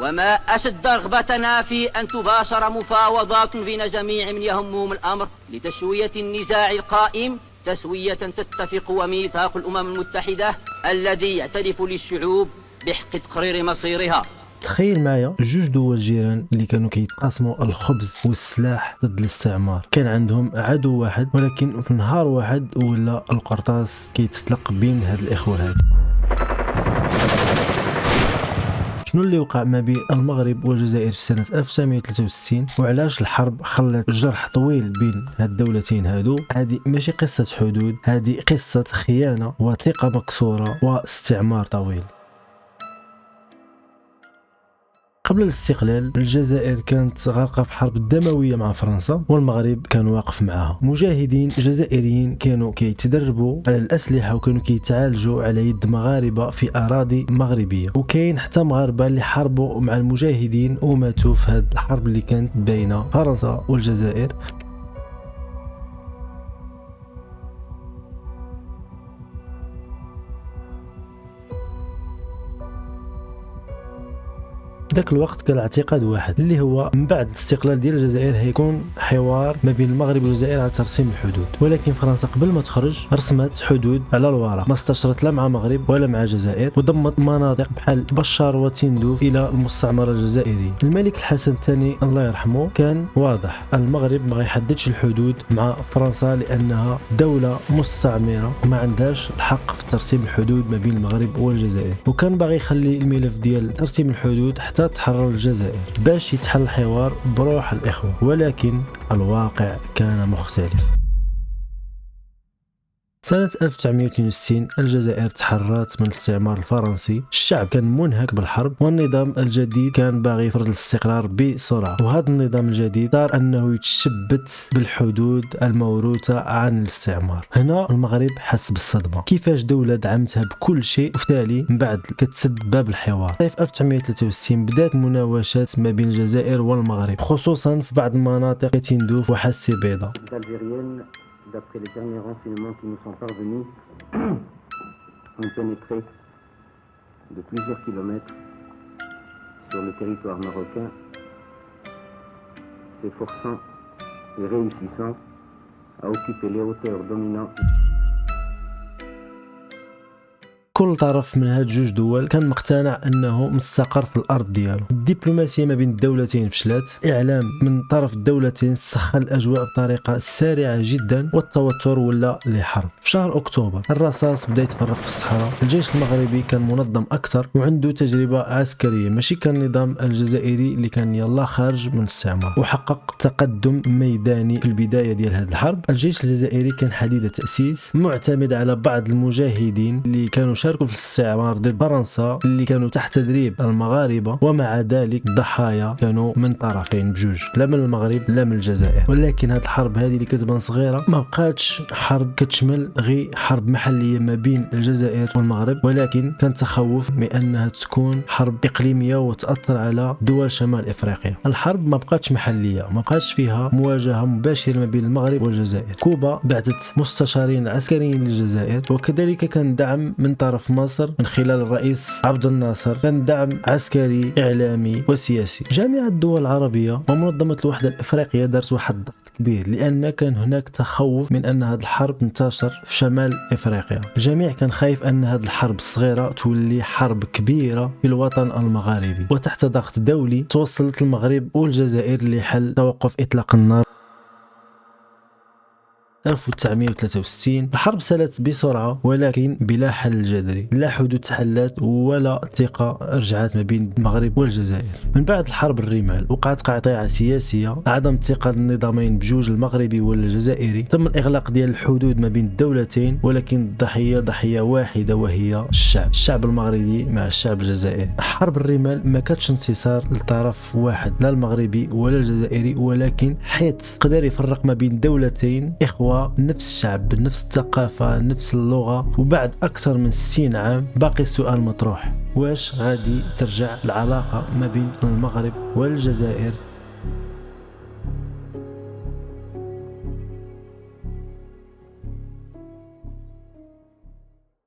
وما أشد رغبتنا في أن تباشر مفاوضات بين جميع من يهمهم الأمر لتسوية النزاع القائم تسوية تتفق وميثاق الأمم المتحدة الذي يعترف للشعوب بحق تقرير مصيرها. تخيل معايا جوج دول جيران اللي كانوا كيتقاسموا الخبز والسلاح ضد الاستعمار، كان عندهم عدو واحد، ولكن في نهار واحد ولا القرطاس كيتطلق بين هاد الاخوه هاد. شنو اللي وقع ما بين المغرب والجزائر في سنة 1963 وعلاش الحرب خلت جرح طويل بين هاد الدولتين هادو؟ هذه ماشي قصة حدود، هذه قصة خيانة وثقة مكسورة واستعمار طويل. قبل الاستقلال الجزائر كانت غارقة في حرب دموية مع فرنسا، والمغرب كان واقف معها. مجاهدين جزائريين كانوا كيتدربوا على الأسلحة وكانوا كيتعالجوا على يد مغاربة في أراضي مغربية، وكاين حتى مغاربة اللي حاربوا مع المجاهدين وماتوا في هذه الحرب اللي كانت بين فرنسا والجزائر. ذاك الوقت كان اعتقاد واحد اللي هو من بعد الاستقلال ديال الجزائر هيكون حوار ما بين المغرب والجزائر على ترسيم الحدود، ولكن فرنسا قبل ما تخرج رسمت حدود على الورق، ما استشرت لا مع المغرب ولا مع الجزائر، وضمت مناطق بحال بشار وتندوف الى المستعمره الجزائريه. الملك الحسن الثاني الله يرحمه كان واضح، المغرب ما يحددش الحدود مع فرنسا لانها دوله مستعمره وما عندهاش الحق في ترسيم الحدود ما بين المغرب والجزائر، وكان باغي يخلي الملف ديال ترسيم الحدود حتى تحرر الجزائر باش يتحل الحوار بروح الإخوة، ولكن الواقع كان مختلف. سنة 1962 الجزائر تحررت من الاستعمار الفرنسي، الشعب كان منهك بالحرب، والنظام الجديد كان باغي يفرض الاستقرار بسرعة، وهذا النظام الجديد صار أنه يتشبت بالحدود الموروثة عن الاستعمار. هنا المغرب حس بالصدمة، كيفاش دولة دعمتها بكل شيء وفتالي من بعد كتسد باب الحوار. في 1963 بدات مناوشات ما بين الجزائر والمغرب، خصوصا في بعض المناطق كتندوف وحسي بيضاء. D'après les derniers renseignements qui nous sont parvenus, ont pénétré de plusieurs kilomètres sur le territoire marocain, s'efforçant et réussissant à occuper les hauteurs dominantes. كل طرف من هاد جوج دول كان مقتنع انه مستقر في الارض ديالو. الدبلوماسيه ما بين الدولتين فشلات، اعلام من طرف الدولتين سخن الاجواء بطريقه سريعه جدا، والتوتر ولا لحرب. في شهر اكتوبر الرصاص بدا يتفرق في الصحراء، الجيش المغربي كان منظم اكثر وعنده تجربه عسكريه، ماشي كان النظام الجزائري اللي كان يلا خارج من الاستعمار، وحقق تقدم ميداني في البدايه ديال هذه الحرب. الجيش الجزائري كان حديث التاسيس، معتمد على بعض المجاهدين اللي كانوا شاركوا في الاستعمار ضد فرنسا اللي كانوا تحت تدريب المغاربه، ومع ذلك الضحايا كانوا من طرفين بجوج، لا من المغرب لا من الجزائر. ولكن هذه الحرب هذه اللي كتبان صغيره ما بقاتش حرب كتشمل غير حرب محليه ما بين الجزائر والمغرب، ولكن كان تخوف من انها تكون حرب اقليميه وتاثر على دول شمال افريقيا. الحرب ما بقاتش محليه، ما بقاتش فيها مواجهه مباشره ما بين المغرب والجزائر. كوبا بعثت مستشارين عسكريين للجزائر، وكذلك كان دعم من طرف مصر من خلال الرئيس عبد الناصر، كان دعم عسكري اعلامي وسياسي. جامعه الدول العربيه ومنظمه الوحده الافريقيه دارت واحد الضغط كبير، لان كان هناك تخوف من ان هذه الحرب تنتشر في شمال افريقيا. الجميع كان خايف ان هذه الحرب الصغيره تولي حرب كبيره في الوطن المغاربي، وتحت ضغط دولي توصلت المغرب والجزائر لحل توقف اطلاق النار 1963. الحرب سالت بسرعة ولكن بلا حل جذري، لا حدود تحلت ولا ثقة رجعت ما بين المغرب والجزائر. من بعد الحرب الرمال وقعت قطيعة سياسية، عدم ثقة النظامين بجوج المغربي والجزائري، تم الإغلاق ديال الحدود ما بين الدولتين، ولكن الضحية ضحية واحدة وهي الشعب المغربي مع الشعب الجزائري. حرب الرمال ما كانتش انتصار لطرف واحد، لا المغربي ولا الجزائري، ولكن حيث قدر يفرق ما بين دولتين إخوة نفس الشعب، نفس الثقافة، نفس اللغة. وبعد أكثر من 60 عام باقي السؤال مطروح، واش غادي ترجع العلاقة ما بين المغرب والجزائر